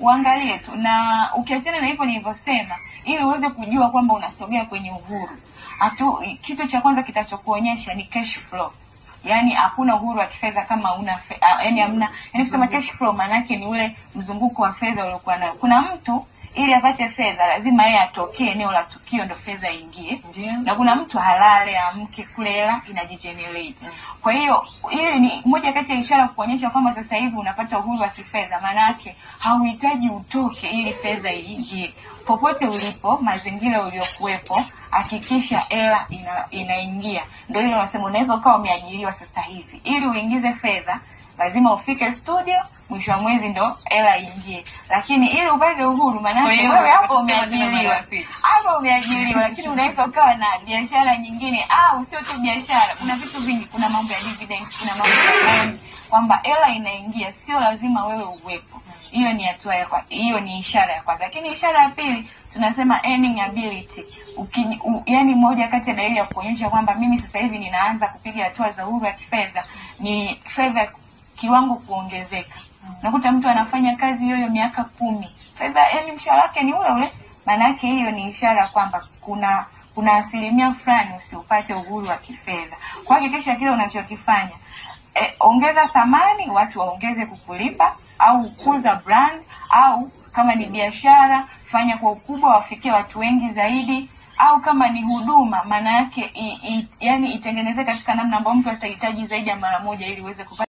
uangalie tu. Na ukiachana na hivyo nilivyosema, ili uweze kujua kwamba unasogea kwenye uhuru, kitu cha kwanza kitachokuonyesha ni cash flow. Yani hakuna uhuru wa kifedha kama una yani hamna, yani kusema cash flow maana yake ni ule mzunguko wa fedha uliokuwa nayo. Kuna mtu ili apate fedha lazima yeye atokee eneo la tukio ndo fedha iingie. Na kuna mtu halale amke kule hela inajigenerate. Kwa hiyo hili ni moja kati ya ishara kuonyesha kwamba sasa hivi unapata uhuru wa kifedha. Maana yake hauhitaji utoke ili fedha iingie. Popote ulipo, mazingira uliokuwepo, hakikisha hela inaingia. Ndio ile unasema unaweza ukawa umeajiriwa sasa hivi. Ili uingize fedha lazima ufike studio, mwisho wa mwezi ndo hela iingie. Lakini ili upate uhuru maana yake wewe hapo umeajiriwa. Hapo umeajiriwa, lakini unaweza ukawa na biashara nyingine au sio tu biashara. Kuna vitu vingi, kuna mambo ya dividends, kuna mambo ya loan, kwamba hela inaingia, sio lazima wewe uwepo. Hiyo ni hatua ya kwanza, hiyo ni ishara ya kwanza. Lakini ishara ya pili tunasema earning ability. Yani moja kati ya dalili ya kuonyesha kwamba mimi sasa hivi ninaanza kupiga hatua za uhuru wa kifedha ni fedha kiwango kuongezeka. Nakuta mtu anafanya kazi hiyo miaka 10. Fedha yani mshahara wake ni ule ule. Maana yake hiyo ni ishara kwamba kuna asilimia fulani usiupate uhuru wa kifedha. Kwa hiyo hakikisha kile unachokifanya ongeza thamani, watu waongeze kukulipa, au kukuza brand, au kama ni biashara fanya kwa ukubwa wafikie watu wengi zaidi, au kama ni huduma maana yake yani itengeneze katika namna ambayo mtu atahitaji zaidi ya mara moja ili uweze kupata